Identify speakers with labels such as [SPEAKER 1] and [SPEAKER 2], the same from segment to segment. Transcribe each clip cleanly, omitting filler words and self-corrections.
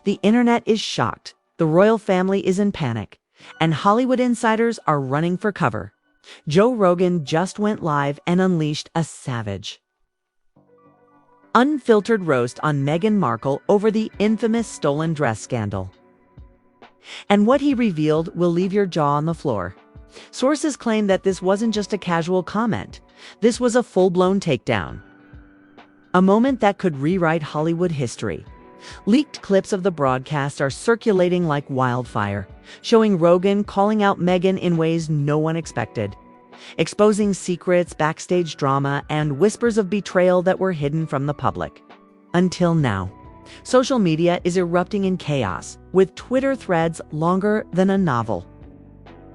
[SPEAKER 1] The internet is shocked, the royal family is in panic, and Hollywood insiders are running for cover. Joe Rogan just went live and unleashed a savage, unfiltered roast on Meghan Markle over the infamous stolen dress scandal. And what he revealed will leave your jaw on the floor. Sources claim that this wasn't just a casual comment. This was a full-blown takedown. A moment that could rewrite Hollywood history. Leaked clips of the broadcast are circulating like wildfire, showing Rogan calling out Meghan in ways no one expected, exposing secrets, backstage drama, and whispers of betrayal that were hidden from the public. Until now, social media is erupting in chaos, with Twitter threads longer than a novel.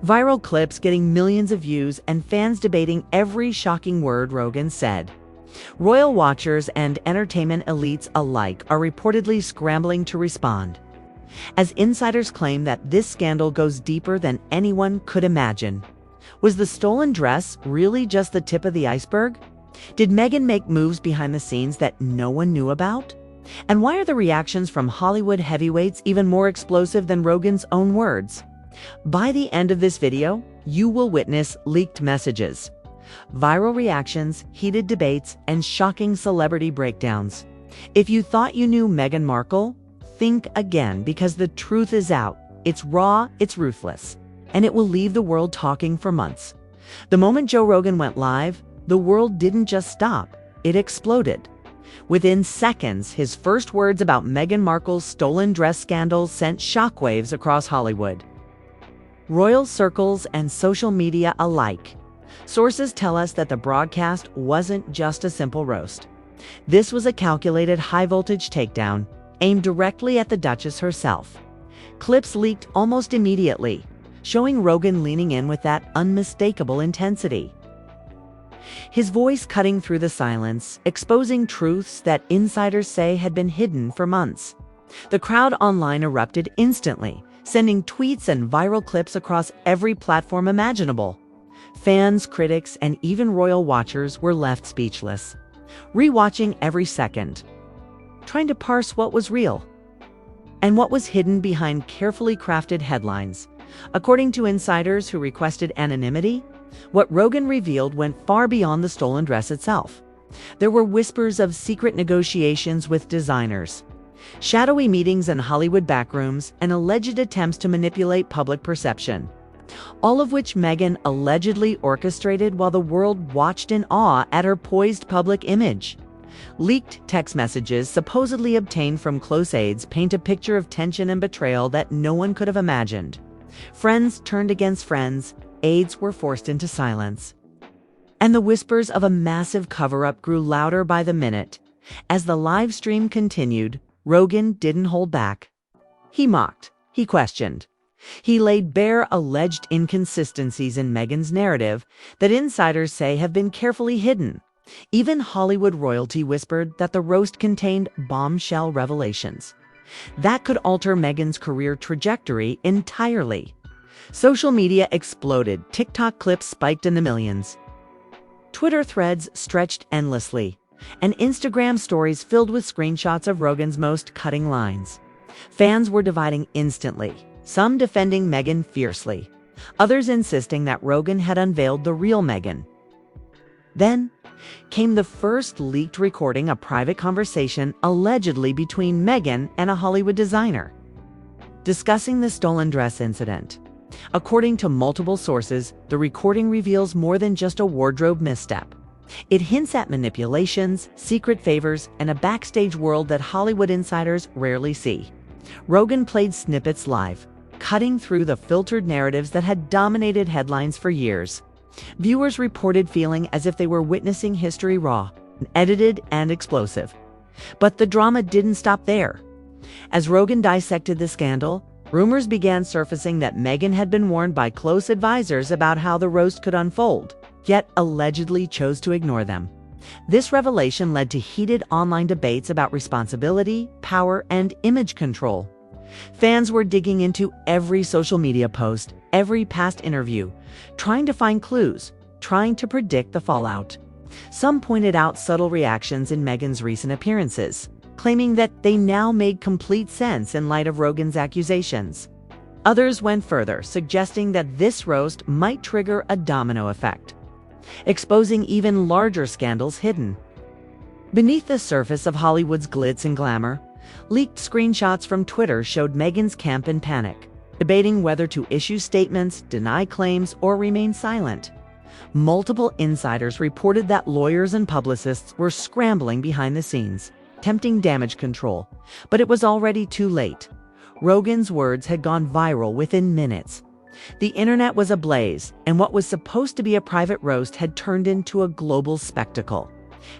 [SPEAKER 1] Viral clips getting millions of views and fans debating every shocking word Rogan said. Royal watchers and entertainment elites alike are reportedly scrambling to respond, as insiders claim that this scandal goes deeper than anyone could imagine. Was the stolen dress really just the tip of the iceberg? Did Meghan make moves behind the scenes that no one knew about? And why are the reactions from Hollywood heavyweights even more explosive than Rogan's own words? By the end of this video, you will witness leaked messages, viral reactions, heated debates, and shocking celebrity breakdowns. If you thought you knew Meghan Markle, think again, because the truth is out. It's raw, it's ruthless, and it will leave the world talking for months. The moment Joe Rogan went live, the world didn't just stop, it exploded. Within seconds, his first words about Meghan Markle's stolen dress scandal sent shockwaves across Hollywood, royal circles, and social media alike. Sources tell us that the broadcast wasn't just a simple roast. This was a calculated high-voltage takedown aimed directly at the Duchess herself. Clips leaked almost immediately, showing Rogan leaning in with that unmistakable intensity, his voice cutting through the silence, exposing truths that insiders say had been hidden for months. The crowd online erupted instantly, sending tweets and viral clips across every platform imaginable. Fans, critics, and even royal watchers were left speechless, rewatching every second, trying to parse what was real and what was hidden behind carefully crafted headlines. According to insiders who requested anonymity, what Rogan revealed went far beyond the stolen dress itself. There were whispers of secret negotiations with designers, shadowy meetings in Hollywood backrooms, and alleged attempts to manipulate public perception, all of which Meghan allegedly orchestrated while the world watched in awe at her poised public image. Leaked text messages supposedly obtained from close aides paint a picture of tension and betrayal that no one could have imagined. Friends turned against friends, aides were forced into silence, and the whispers of a massive cover-up grew louder by the minute. As the live stream continued, Rogan didn't hold back. He mocked, he questioned, he laid bare alleged inconsistencies in Meghan's narrative that insiders say have been carefully hidden. Even Hollywood royalty whispered that the roast contained bombshell revelations that could alter Meghan's career trajectory entirely. Social media exploded, TikTok clips spiked in the millions, Twitter threads stretched endlessly, and Instagram stories filled with screenshots of Rogan's most cutting lines. Fans were dividing instantly, some defending Meghan fiercely, others insisting that Rogan had unveiled the real Meghan. Then came the first leaked recording, a private conversation allegedly between Meghan and a Hollywood designer, discussing the stolen dress incident. According to multiple sources, the recording reveals more than just a wardrobe misstep. It hints at manipulations, secret favors, and a backstage world that Hollywood insiders rarely see. Rogan played snippets live, cutting through the filtered narratives that had dominated headlines for years. Viewers reported feeling as if they were witnessing history raw, edited, and explosive. But the drama didn't stop there. As Rogan dissected the scandal, rumors began surfacing that Meghan had been warned by close advisors about how the roast could unfold, yet allegedly chose to ignore them. This revelation led to heated online debates about responsibility, power, and image control. Fans were digging into every social media post, every past interview, trying to find clues, trying to predict the fallout. Some pointed out subtle reactions in Meghan's recent appearances, claiming that they now made complete sense in light of Rogan's accusations. Others went further, suggesting that this roast might trigger a domino effect, exposing even larger scandals hidden beneath the surface of Hollywood's glitz and glamour. Leaked screenshots from Twitter showed Meghan's camp in panic, debating whether to issue statements, deny claims, or remain silent. Multiple insiders reported that lawyers and publicists were scrambling behind the scenes, attempting damage control, but it was already too late. Rogan's words had gone viral within minutes. The internet was ablaze, and what was supposed to be a private roast had turned into a global spectacle.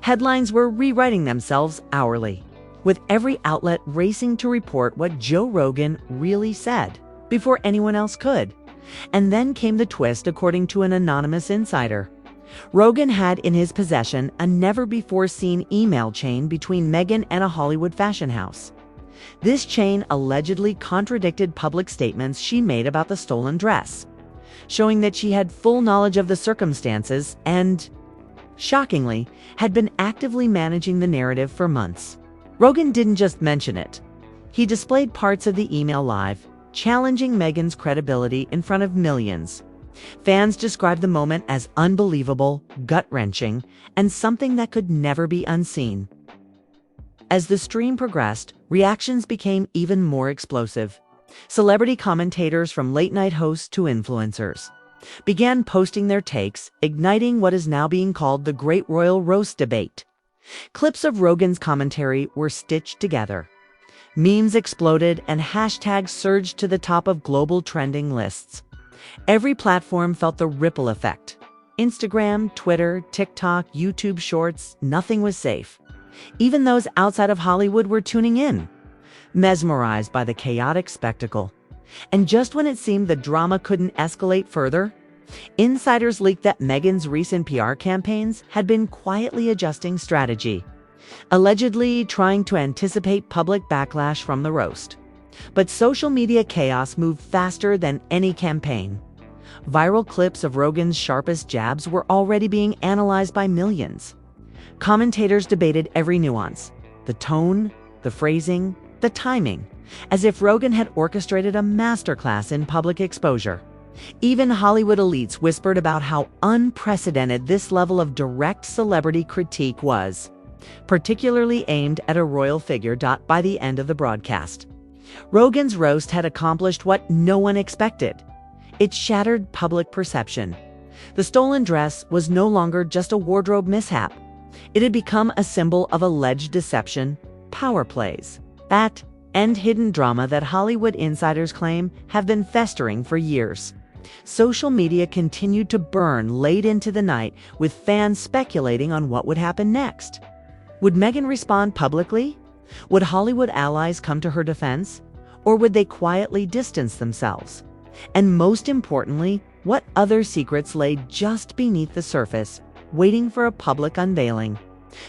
[SPEAKER 1] Headlines were rewriting themselves hourly, with every outlet racing to report what Joe Rogan really said before anyone else could. And then came the twist, according to an anonymous insider. Rogan had in his possession a never-before-seen email chain between Meghan and a Hollywood fashion house. This chain allegedly contradicted public statements she made about the stolen dress, showing that she had full knowledge of the circumstances and, shockingly, had been actively managing the narrative for months. Rogan didn't just mention it. He displayed parts of the email live, challenging Meghan's credibility in front of millions. Fans described the moment as unbelievable, gut-wrenching, and something that could never be unseen. As the stream progressed, reactions became even more explosive. Celebrity commentators, from late-night hosts to influencers, began posting their takes, igniting what is now being called the Great Royal Roast debate. Clips of Rogan's commentary were stitched together. Memes exploded and hashtags surged to the top of global trending lists. Every platform felt the ripple effect. Instagram, Twitter, TikTok, YouTube Shorts, nothing was safe. Even those outside of Hollywood were tuning in, mesmerized by the chaotic spectacle. And just when it seemed the drama couldn't escalate further, insiders leaked that Meghan's recent PR campaigns had been quietly adjusting strategy, allegedly trying to anticipate public backlash from the roast. But social media chaos moved faster than any campaign. Viral clips of Rogan's sharpest jabs were already being analyzed by millions. Commentators debated every nuance, the tone, the phrasing, the timing, as if Rogan had orchestrated a masterclass in public exposure. Even Hollywood elites whispered about how unprecedented this level of direct celebrity critique was, particularly aimed at a royal figure. By the end of the broadcast, Rogan's roast had accomplished what no one expected. It shattered public perception. The stolen dress was no longer just a wardrobe mishap. It had become a symbol of alleged deception, power plays, and hidden drama that Hollywood insiders claim have been festering for years. Social media continued to burn late into the night, with fans speculating on what would happen next. Would Meghan respond publicly? Would Hollywood allies come to her defense? Or would they quietly distance themselves? And most importantly, what other secrets lay just beneath the surface, waiting for a public unveiling?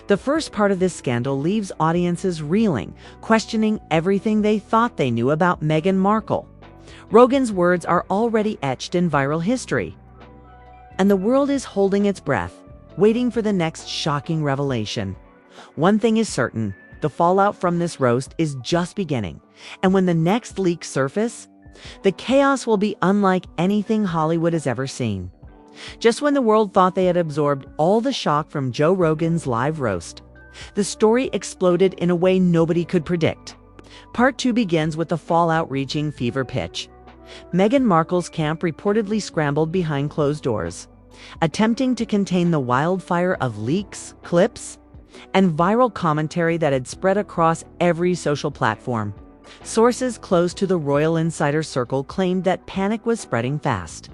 [SPEAKER 1] The first part of this scandal leaves audiences reeling, questioning everything they thought they knew about Meghan Markle. Rogan's words are already etched in viral history, and the world is holding its breath, waiting for the next shocking revelation. One thing is certain: the fallout from this roast is just beginning, and when the next leaks surface, the chaos will be unlike anything Hollywood has ever seen. Just when the world thought they had absorbed all the shock from Joe Rogan's live roast, the story exploded in a way nobody could predict. Part 2 begins with the fallout reaching fever pitch. Meghan Markle's camp reportedly scrambled behind closed doors, attempting to contain the wildfire of leaks, clips, and viral commentary that had spread across every social platform. Sources close to the royal insider circle claimed that panic was spreading fast,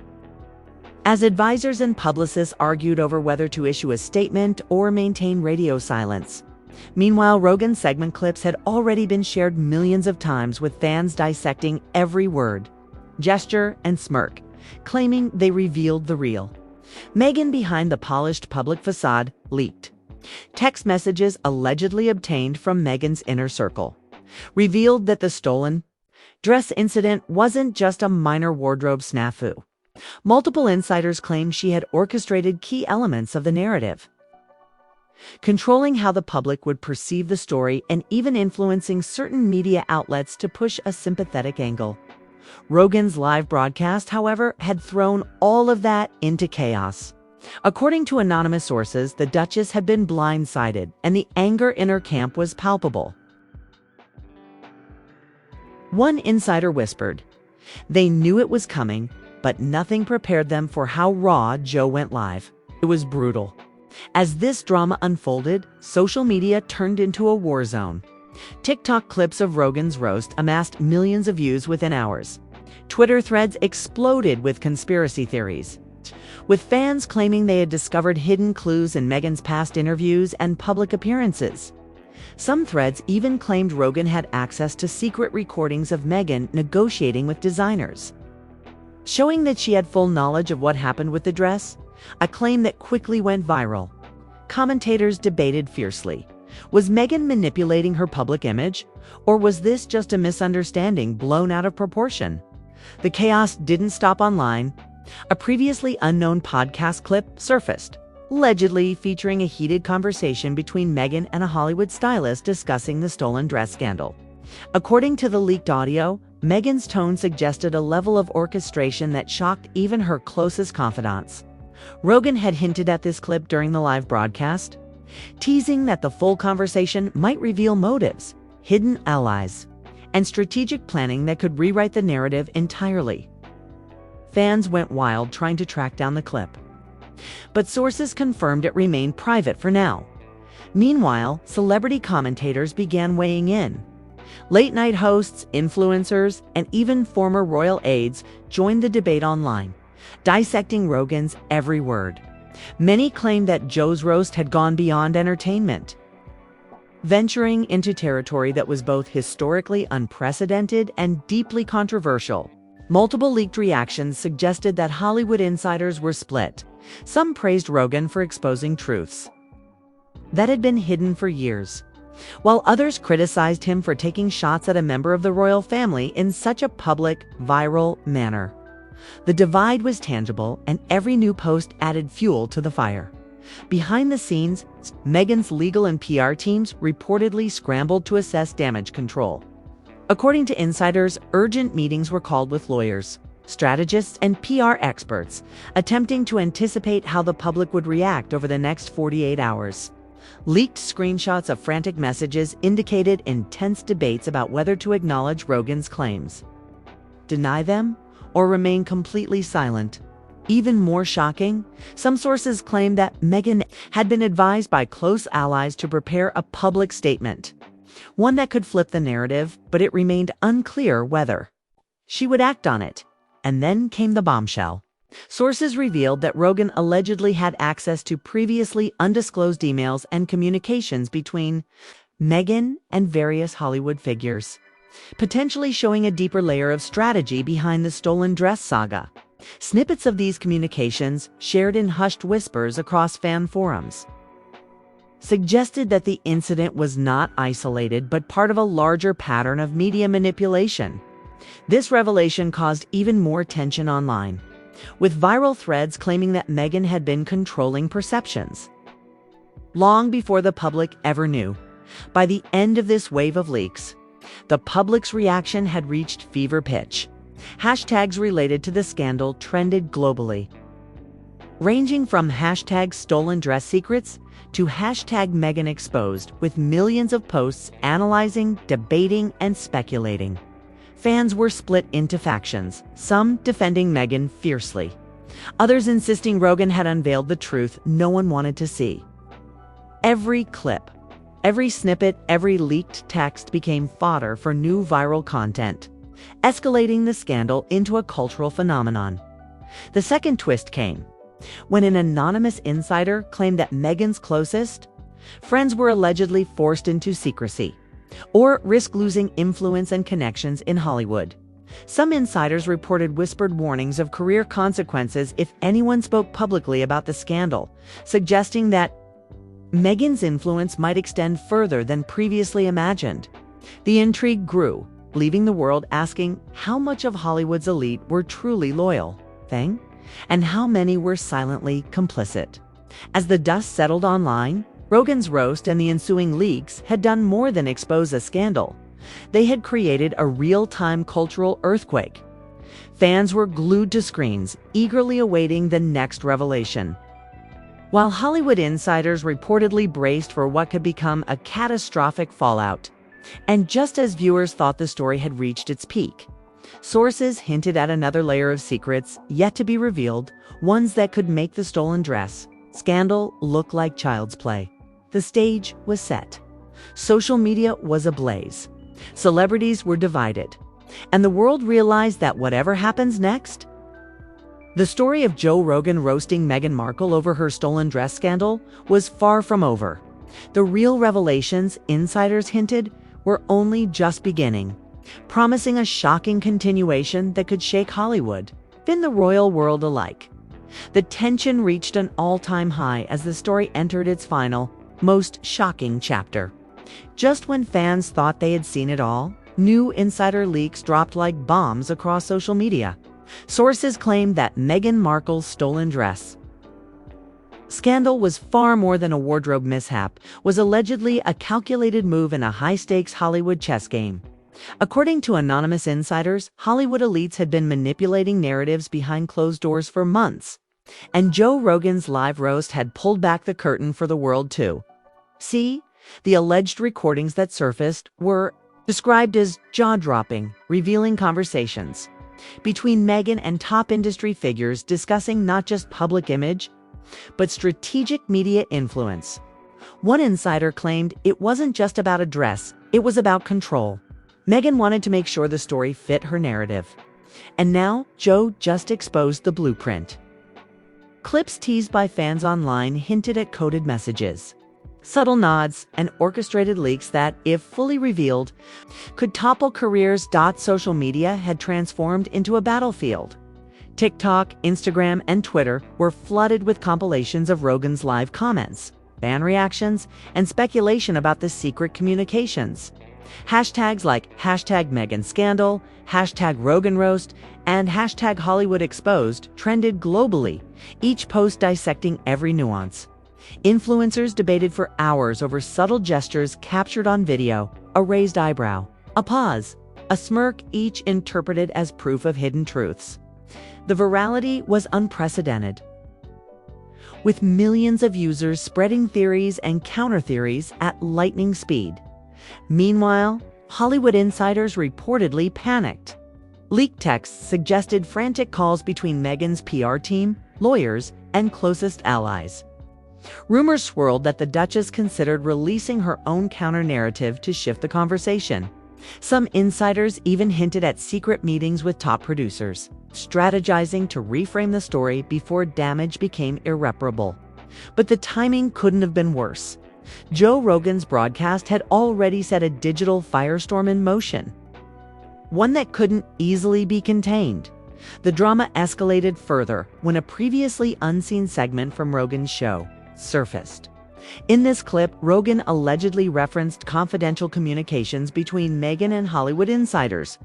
[SPEAKER 1] as advisors and publicists argued over whether to issue a statement or maintain radio silence. Meanwhile, Rogan's segment clips had already been shared millions of times, with fans dissecting every word, gesture, and smirk, claiming they revealed the real Meghan behind the polished public facade. Leaked text messages allegedly obtained from Meghan's inner circle revealed that the stolen dress incident wasn't just a minor wardrobe snafu. Multiple insiders claimed she had orchestrated key elements of the narrative. controlling how the public would perceive the story and even influencing certain media outlets to push a sympathetic angle. Rogan's live broadcast, however, had thrown all of that into chaos. According to anonymous sources, the Duchess had been blindsided, and the anger in her camp was palpable. One insider whispered, "They knew it was coming, but nothing prepared them for how raw Joe went live. It was brutal." As this drama unfolded, social media turned into a war zone. TikTok clips of Rogan's roast amassed millions of views within hours. Twitter threads exploded with conspiracy theories, with fans claiming they had discovered hidden clues in Meghan's past interviews and public appearances. Some threads even claimed Rogan had access to secret recordings of Meghan negotiating with designers, showing that she had full knowledge of what happened with the dress, a claim that quickly went viral. Commentators debated fiercely. Was Meghan manipulating her public image, or was this just a misunderstanding blown out of proportion? The chaos didn't stop online. A previously unknown podcast clip surfaced, allegedly featuring a heated conversation between Meghan and a Hollywood stylist discussing the stolen dress scandal. According to the leaked audio, Meghan's tone suggested a level of orchestration that shocked even her closest confidants. Rogan had hinted at this clip during the live broadcast, teasing that the full conversation might reveal motives, hidden allies, and strategic planning that could rewrite the narrative entirely. Fans went wild trying to track down the clip, but sources confirmed it remained private for now. Meanwhile, celebrity commentators began weighing in. Late-night hosts, influencers, and even former royal aides joined the debate online, dissecting Rogan's every word. Many claimed that Joe's roast had gone beyond entertainment, venturing into territory that was both historically unprecedented and deeply controversial. Multiple leaked reactions suggested that Hollywood insiders were split. Some praised Rogan for exposing truths that had been hidden for years, while others criticized him for taking shots at a member of the royal family in such a public, viral manner. The divide was tangible, and every new post added fuel to the fire. Behind the scenes, Meghan's legal and PR teams reportedly scrambled to assess damage control. According to insiders, urgent meetings were called with lawyers, strategists, and PR experts, attempting to anticipate how the public would react over the next 48 hours. Leaked screenshots of frantic messages indicated intense debates about whether to acknowledge Rogan's claims, deny them, or remain completely silent. Even more shocking, some sources claim that Meghan had been advised by close allies to prepare a public statement, one that could flip the narrative, but it remained unclear whether she would act on it. And then came the bombshell. Sources revealed that Rogan allegedly had access to previously undisclosed emails and communications between Meghan and various Hollywood figures, potentially showing a deeper layer of strategy behind the stolen dress saga. Snippets of these communications, shared in hushed whispers across fan forums, suggested that the incident was not isolated but part of a larger pattern of media manipulation. This revelation caused even more tension online, with viral threads claiming that Meghan had been controlling perceptions long before the public ever knew. By the end of this wave of leaks, the public's reaction had reached fever pitch. Hashtags related to the scandal trended globally, ranging from hashtag stolen dress secrets to hashtag Meghan exposed, with millions of posts analyzing, debating, and speculating. Fans were split into factions, some defending Meghan fiercely, others insisting Rogan had unveiled the truth no one wanted to see. Every clip, every snippet, every leaked text became fodder for new viral content, escalating the scandal into a cultural phenomenon. The second twist came when an anonymous insider claimed that Meghan's closest friends were allegedly forced into secrecy or risk losing influence and connections in Hollywood. Some insiders reported whispered warnings of career consequences if anyone spoke publicly about the scandal, suggesting that Meghan's influence might extend further than previously imagined. The intrigue grew, leaving the world asking how much of Hollywood's elite were truly loyal, and how many were silently complicit. As the dust settled online, Rogan's roast and the ensuing leaks had done more than expose a scandal. They had created a real-time cultural earthquake. Fans were glued to screens, eagerly awaiting the next revelation. While Hollywood insiders reportedly braced for what could become a catastrophic fallout, and just as viewers thought the story had reached its peak, sources hinted at another layer of secrets yet to be revealed, ones that could make the stolen dress scandal look like child's play. The stage was set. Social media was ablaze. Celebrities were divided. And the world realized that whatever happens next, the story of Joe Rogan roasting Meghan Markle over her stolen dress scandal was far from over. The real revelations, insiders hinted, were only just beginning, promising a shocking continuation that could shake Hollywood and the royal world alike. The tension reached an all-time high as the story entered its final, most shocking chapter. Just when fans thought they had seen it all, new insider leaks dropped like bombs across social media. Sources claimed that Meghan Markle's stolen dress scandal was far more than a wardrobe mishap, was allegedly a calculated move in a high-stakes Hollywood chess game. According to anonymous insiders, Hollywood elites had been manipulating narratives behind closed doors for months, and Joe Rogan's live roast had pulled back the curtain for the world too. See, the alleged recordings that surfaced were described as jaw-dropping, revealing conversations between Meghan and top industry figures discussing not just public image, but strategic media influence. One insider claimed it wasn't just about a dress, it was about control. Meghan wanted to make sure the story fit her narrative. And now, Joe just exposed the blueprint. Clips teased by fans online hinted at coded messages, subtle nods, and orchestrated leaks that, if fully revealed, could topple careers. Social media had transformed into a battlefield. TikTok, Instagram, and Twitter were flooded with compilations of Rogan's live comments, fan reactions, and speculation about the secret communications. Hashtags like #MeghanScandal, #RoganRoast, and #HollywoodExposed trended globally, each post dissecting every nuance. Influencers debated for hours over subtle gestures captured on video, a raised eyebrow, a pause, a smirk, each interpreted as proof of hidden truths. The virality was unprecedented, with millions of users spreading theories and counter-theories at lightning speed. Meanwhile, Hollywood insiders reportedly panicked. Leaked texts suggested frantic calls between Meghan's PR team, lawyers, and closest allies. Rumors swirled that the Duchess considered releasing her own counter-narrative to shift the conversation. Some insiders even hinted at secret meetings with top producers, strategizing to reframe the story before damage became irreparable. But the timing couldn't have been worse. Joe Rogan's broadcast had already set a digital firestorm in motion, one that couldn't easily be contained. The drama escalated further when a previously unseen segment from Rogan's show surfaced. In this clip, Rogan allegedly referenced confidential communications between Meghan and Hollywood insiders,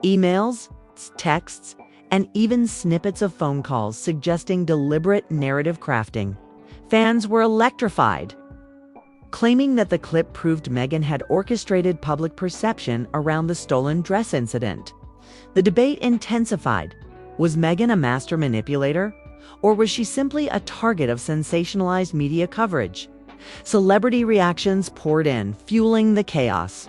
[SPEAKER 1] emails, texts, and even snippets of phone calls suggesting deliberate narrative crafting. Fans were electrified, claiming that the clip proved Meghan had orchestrated public perception around the stolen dress incident. The debate intensified. Was Meghan a master manipulator, or was she simply a target of sensationalized media coverage? Celebrity reactions poured in, fueling the chaos.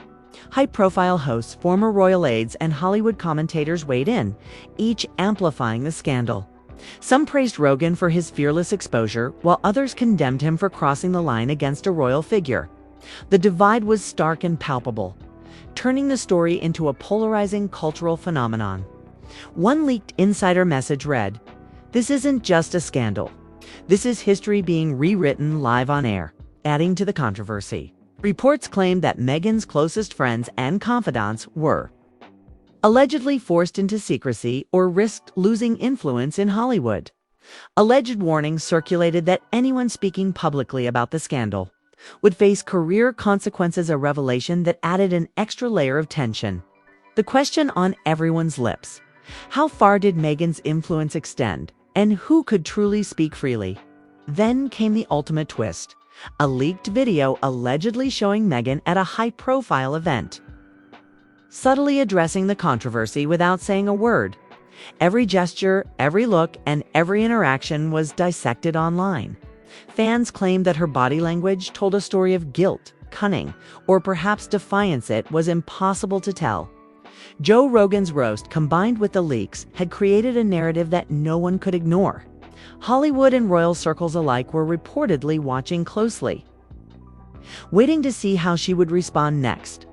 [SPEAKER 1] High-profile hosts, former royal aides, and Hollywood commentators weighed in, each amplifying the scandal. Some praised Rogan for his fearless exposure, while others condemned him for crossing the line against a royal figure. The divide was stark and palpable, turning the story into a polarizing cultural phenomenon. One leaked insider message read, "This isn't just a scandal. This is history being rewritten live on air," adding to the controversy. Reports claimed that Meghan's closest friends and confidants were allegedly forced into secrecy or risked losing influence in Hollywood. Alleged warnings circulated that anyone speaking publicly about the scandal would face career consequences, a revelation that added an extra layer of tension. The question on everyone's lips: how far did Meghan's influence extend, and who could truly speak freely? Then came the ultimate twist. a leaked video allegedly showing Meghan at a high-profile event, subtly addressing the controversy without saying a word. Every gesture, every look, and every interaction was dissected online. Fans claimed that her body language told a story of guilt, cunning, or perhaps defiance. It was impossible to tell. Joe Rogan's roast, combined with the leaks, had created a narrative that no one could ignore. Hollywood and royal circles alike were reportedly watching closely, waiting to see how she would respond next.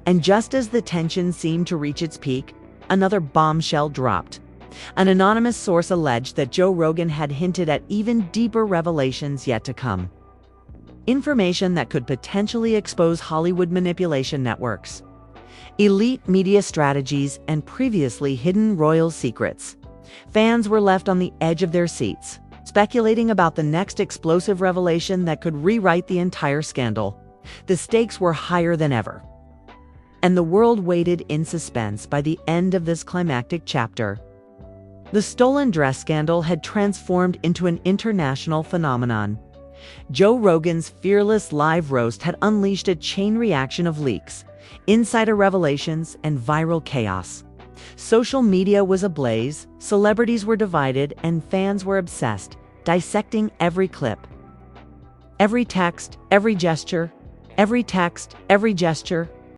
[SPEAKER 1] And just as the tension seemed to reach its peak, another bombshell dropped. An anonymous source alleged that Joe Rogan had hinted at even deeper revelations yet to come. Information that could potentially expose Hollywood manipulation networks, elite media strategies, and previously hidden royal secrets. Fans were left on the edge of their seats, speculating about the next explosive revelation that could rewrite the entire scandal. The stakes were higher than ever, and the world waited in suspense. By the end of this climactic chapter, the stolen dress scandal had transformed into an international phenomenon. Joe Rogan's fearless live roast had unleashed a chain reaction of leaks, insider revelations, and viral chaos. Social media was ablaze, celebrities were divided, and fans were obsessed, dissecting every clip, every text, every gesture, every text, every gesture,